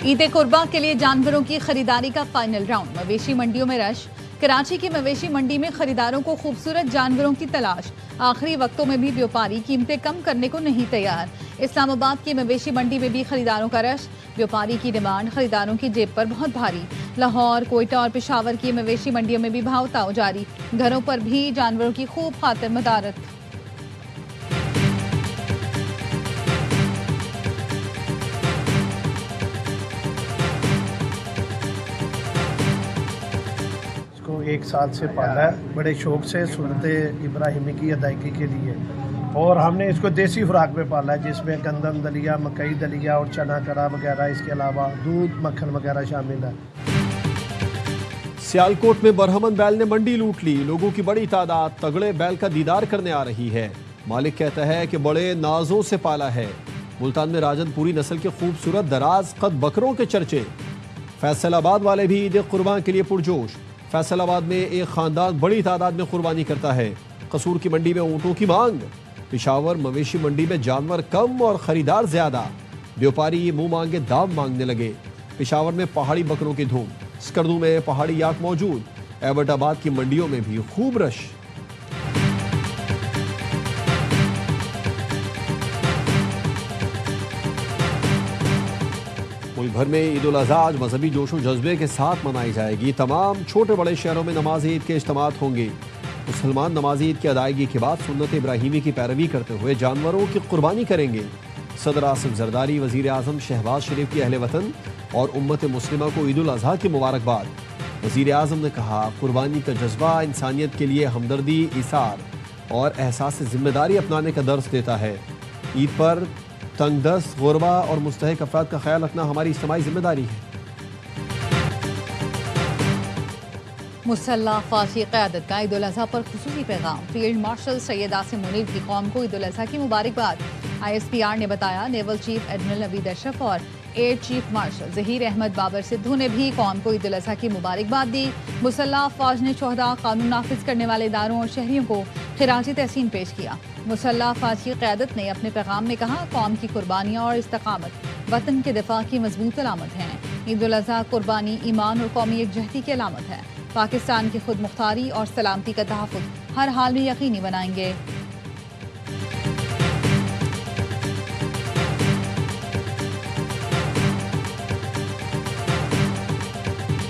ईद कुर्बा के लिए जानवरों की खरीदारी का फाइनल राउंड। मवेशी मंडियों में रश। कराची की मवेशी मंडी में खरीदारों को खूबसूरत जानवरों की तलाश। आखिरी वक्तों में भी व्यापारी कीमतें कम करने को नहीं तैयार। इस्लामाबाद की मवेशी मंडी में भी खरीदारों का रश। व्यापारी की डिमांड खरीदारों की जेब पर बहुत भारी। लाहौर, कोयटा और पेशावर की मवेशी मंडियों में भी भाव ताव जारी। घरों पर भी जानवरों की खूब खातिर मदारत। एक साल से पाला है, बड़े शौक से सुन्नत इब्राहिमी की अदायगी के लिए, और हमने इसको देसी खुराक में पाला है जिसमें गंदम दलिया, मकई दलिया और चना करा वगैरह, इसके अलावा दूध मक्खन वगैरह शामिल है। सियालकोट में बरहमन बैल ने मंडी लूट ली। लोगों की बड़ी तादाद तगड़े बैल का दीदार करने आ रही है। मालिक कहता है कि बड़े नाजों से पाला है। मुल्तान में राजनपुरी नस्ल के खूबसूरत दराज कद बकरों के चर्चे। फैसलाबाद वाले भी ईद कुर्बान के लिए पुरजोश। फैसलाबाद में एक खानदान बड़ी तादाद में कुर्बानी करता है। कसूर की मंडी में ऊँटों की मांग। पेशावर मवेशी मंडी में जानवर कम और खरीदार ज्यादा। व्यापारी मुंह मांगे दाम मांगने लगे। पेशावर में पहाड़ी बकरों की धूम। स्कर्दू में पहाड़ी याक मौजूद। एबटाबाद की मंडियों में भी खूब रश। मुल्क भर में ईद उल अज़हा आज मजहबी जोशो जज्बे के साथ मनाई जाएगी। तमाम छोटे बड़े शहरों में नमाज ईद के इज्तिमात होंगे। मुसलमान नमाज ईद की अदायगी के बाद सुन्नत इब्राहिमी की पैरवी करते हुए जानवरों की कुर्बानी करेंगे। सदर आसिफ जरदारी, वजीर आज़म शहबाज शरीफ की अहले वतन और उम्मत मुस्लिमा को ईद उल अज़हा की मुबारकबाद। वजीर आज़म ने कहा, कुर्बानी का जज्बा इंसानियत के लिए हमदर्दी, इसार और एहसास जिम्मेदारी अपनाने का दर्स देता है। ईद पर तंगदस्त, गुरबा और मुस्तहिक अफराद का ख्याल रखना हमारी इज्तिमाई जिम्मेदारी है। मुसल्लह फाशी क़यादत का ईद उल अज़हा पर खुसूसी पैगाम। फील्ड मार्शल सैयद आसिम मुनीर की कौम को ईद उल अज़हा की मुबारकबाद। ISPR ने बताया, naval chief admiral Naveed Ashraf और air chief marshal Zaheer Ahmed Babar Sidhu ने भी कौम को ईद उल अज़हा की मुबारकबाद दी। मुसल्लह फ़ौज ने शोहदा, कानून नाफिज करने वाले इदारों और शहरियों को खिराज तहसीन पेश किया। मुसल्लह फ़ौज की क़यादत ने अपने पैगाम में कहा, कौम की कुर्बानियाँ और इस्तकामत वतन के दिफा की मजबूत अलामत हैं। ईद उल अज़हा कुर्बानी, ईमान और कौमी यकजहती की अलामत है। पाकिस्तान की खुद मुख्तारी और सलामती का तहफ़्फ़ुज़ हर हाल में यकीनी बनाएंगे।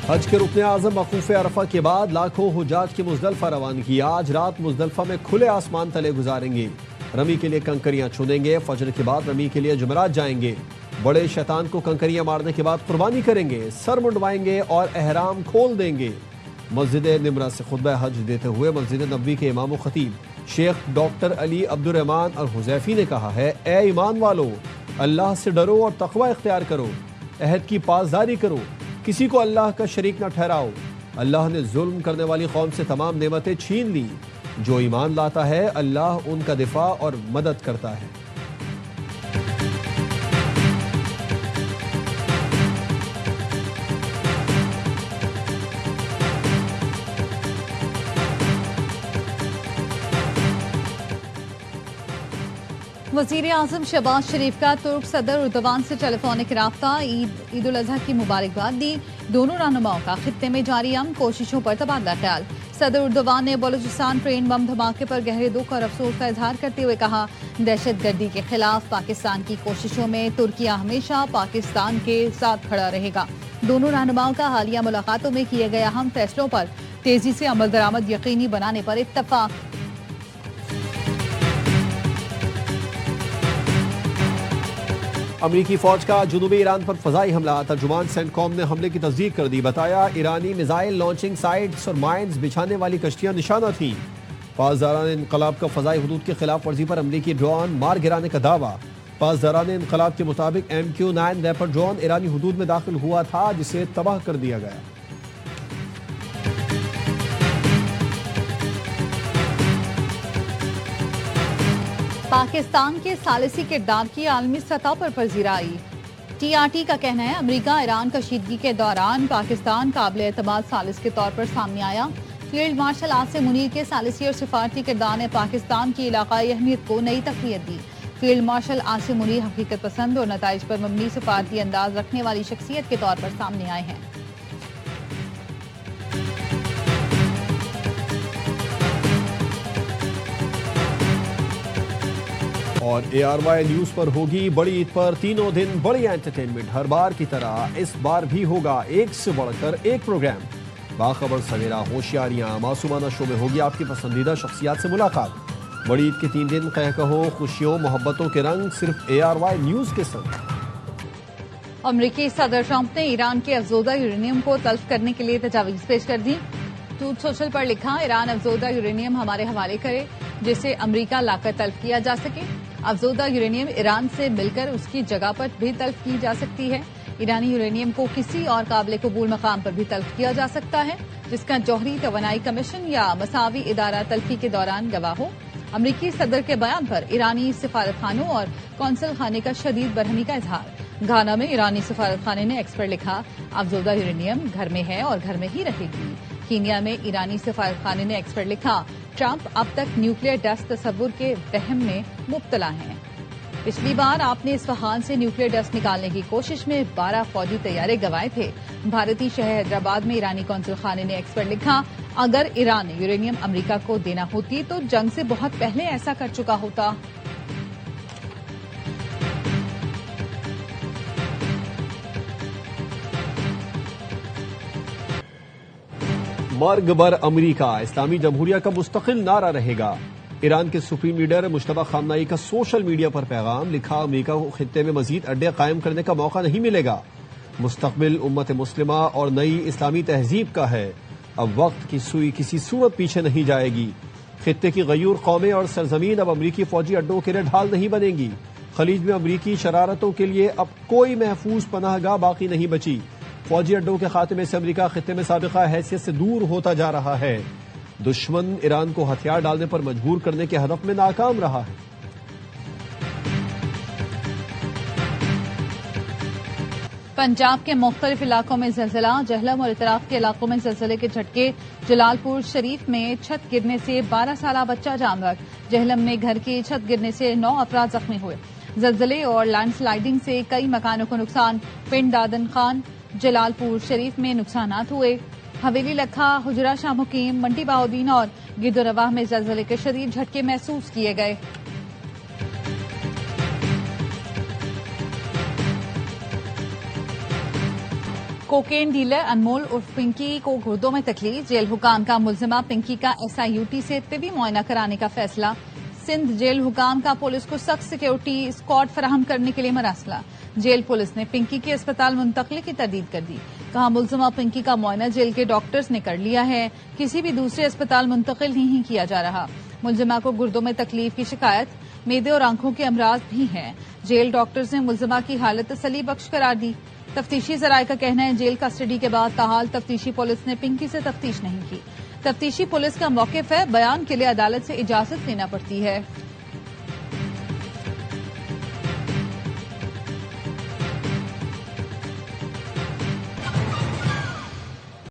हज के रुकने आज़म मक़ूफ़ अरफा के बाद लाखों हुज्जाज की मुज़दलिफ़ा रवानगी। आज रात मुज़दलिफ़ा में खुले आसमान तले गुजारेंगे। रमी के लिए कंकरियां चुनेंगे। फजर के बाद रमी के लिए जुमेरात जाएंगे। बड़े शैतान को कंकरियां मारने के बाद कुर्बानी करेंगे। सर मुंडवाएंगे और एहराम खोल देंगे। मस्जिद निमरा से खुतबा हज देते हुए मस्जिद नबवी के इमाम व खतीब शेख डॉक्टर अली अब्दुर्रहमान अल हुज़ैफ़ी ने कहा है, ए ईमान वालो, अल्लाह से डरो और तक़वा इख्तियार करो। अहद की पासदारी करो। किसी को अल्लाह का शरीक न ठहराओ। अल्लाह ने जुल्म करने वाली कौम से तमाम नेमतें छीन ली। जो ईमान लाता है, अल्लाह उनका दिफा और मदद करता है। वज़ीर आज़म शहबाज शरीफ का तुर्क सदर उर्दवान से टेलीफोनिक राब्ता। ईद उल अज़हा की मुबारकबाद दी। दोनों रहनुमाओं का खित्ते में जारी कोशिशों पर तबादला ख्याल। सदर उर्दवान ने बलूचिस्तान ट्रेन बम धमाके पर गहरे दुख और अफसोस का इजहार करते हुए कहा, दहशत गर्दी के खिलाफ पाकिस्तान की कोशिशों में तुर्किया हमेशा पाकिस्तान के साथ खड़ा रहेगा। दोनों रहनुमाओं का हालिया मुलाकातों में किए गए अहम फैसलों पर तेजी से अमल दरामद यकीनी बनाने पर इत्तफाक। अमरीकी फौज का जुनूबी ईरान पर फजाई हमला। तर्जुमान सेंटकॉम ने हमले की तस्दीक कर दी। बताया, ईरानी मिसाइल लॉन्चिंग साइट्स और माइंस बिछाने वाली कश्तियां निशाना थीं। पासदारान इनकलाब का फजाई हुदूद की खिलाफ वर्जी पर अमरीकी ड्रोन मार गिराने का दावा। पासदारान इनकलाब के मुताबिक MQ-9 रैपर ड्रोन ईरानी हुदूद में दाखिल हुआ था, जिसे तबाह कर दिया गया। पाकिस्तान के सालिसी किरदार की आलमी सतह पर पजीराई। TRT का कहना है, अमेरिका ईरान कशीदगी के दौरान पाकिस्तान काबिल एतमाद सालिस के तौर पर सामने आया। फील्ड मार्शल आसिम मुनीर के सालिसी और सिफारती किरदार ने पाकिस्तान की इलाकाई अहमियत को नई तक़वियत दी। फील्ड मार्शल आसिम मुनीर हकीकत पसंद और नताइज पर मबनी सफारती अंदाज रखने वाली शख्सियत के तौर पर सामने आए हैं। और ARY न्यूज पर होगी बड़ी ईद पर तीनों दिन बड़ी एंटरटेनमेंट। हर बार की तरह इस बार भी होगा एक से बढ़कर एक प्रोग्राम। बाखबर सवेरा, होशियारियां, मासूमाना शो में होगी आपकी पसंदीदा शख्सियात से मुलाकात। बड़ी ईद के 3 दिन कह कहो खुशियों मोहब्बतों के रंग सिर्फ ARY न्यूज के संग। अमरीकी सदर ट्रंप ने ईरान के अफजोदा यूरेनियम को तल्फ करने के लिए तजावीज पेश कर दी। ट्रूथ सोशल पर लिखा, ईरान अफजोदा यूरेनियम हमारे हवाले करे जिसे अमरीका लाकर तल्फ किया जा सके। अफजोदा यूरेनियम ईरान से मिलकर उसकी जगह पर भी तल्फ की जा सकती है। ईरानी यूरेनियम को किसी और काबिल कबूल मकाम पर भी तल्फ किया जा सकता है जिसका जौहरी तवानाई कमीशन या मसावी इदारा तल्फी के दौरान गवाह हो। अमरीकी सदर के बयान पर ईरानी सिफारत खानों और कौंसल खाने का शदीद बरहमी का इजहार। घाना में ईरानी सिफारत खाने ने एक्स पर लिखा, अफजोदा यूरेनियम घर में है और घर में ही रहेगी। कीनिया में ईरानी सिफारत खाने ने एक्स पर लिखा, ट्रंप अब तक न्यूक्लियर डस्ट तस्वुर के वहम में मुब्तला हैं। पिछली बार आपने इस्फहान से न्यूक्लियर डस्ट निकालने की कोशिश में 12 फौजी तैयारे गंवाए थे। भारतीय शहर हैदराबाद में ईरानी कौंसल खाने ने एक्स पर लिखा, अगर ईरान ने यूरेनियम अमरीका को देना होती तो जंग से बहुत पहले ऐसा कर चुका होता। मर्ग बर अमरीका, इस्लामी जमहूरिया का मुस्तकिल नारा रहेगा। ईरान के सुप्रीम लीडर मुश्तबा खामनाई का सोशल मीडिया पर पैगाम, लिखा, अमरीका को खित्ते में मजीद अड्डे कायम करने का मौका नहीं मिलेगा। मुस्तकबिल उम्मत मुस्लिमा और नई इस्लामी तहजीब का है। अब वक्त की सुई किसी सूरत पीछे नहीं जाएगी। खित्ते की गयूर कौमें और सरजमीन अब अमरीकी फौजी अड्डों के लिए ढाल नहीं बनेंगी। खलीज में अमरीकी शरारतों के लिए अब कोई महफूज पनाहगाह बाकी नहीं बची। फौजी अड्डों के खात्मे से अमरीका खित्ते में साबिका हैसियत से दूर होता जा रहा है। दुश्मन ईरान को हथियार डालने पर मजबूर करने के हदफ में नाकाम रहा है। पंजाब के मुख्तलिफ इलाकों में ज़लज़ला, जहलम और इतराफ के इलाकों में ज़लज़ले के झटके। जलालपुर शरीफ में छत गिरने से 12 साला बच्चा जानवर। जहलम में घर की छत गिरने से 9 अफराद जख्मी हुए। ज़लज़ले और लैंडस्लाइडिंग से कई मकानों को नुकसान। पिंड दादन खान, जलालपुर शरीफ में नुकसानात हुए। हवेली लखा, हुजरा शाह मुकीम, मंडी बाउद्दीन और गिदोरवाह में ज़लज़ले के शदीद झटके महसूस किए गए। कोकेन डीलर अनमोल उर्फ पिंकी को गुर्दों में तकलीफ। जेल हुकाम का मुलजिमा पिंकी का SIUT से तिबी मुआयना कराने का फैसला। सिंध जेल हुकाम का पुलिस को सख्त सिक्योरिटी स्क्वाड फराहम करने के लिए मरासला। जेल पुलिस ने पिंकी की अस्पताल मुंतकली की तरदीद कर दी। कहा, मुलजिमा पिंकी का मुआयना जेल के डॉक्टर्स ने कर लिया है, किसी भी दूसरे अस्पताल मुंतकिल नहीं किया जा रहा। मुलजिमा को गुर्दों में तकलीफ की शिकायत, मेदे और आंखों के अमराज भी हैं। जेल डॉक्टर्स ने मुलजिमा की हालत तसली बख्श करार दी। तफ्तीशी जराये का कहना है, जेल कस्टडी के बाद ताहाल तफ्तीशी पुलिस ने पिंकी से तफ्तीश नहीं की। तफ्तीशी पुलिस का मौक़िफ़ है, बयान के लिए अदालत से इजाजत लेना पड़ती है।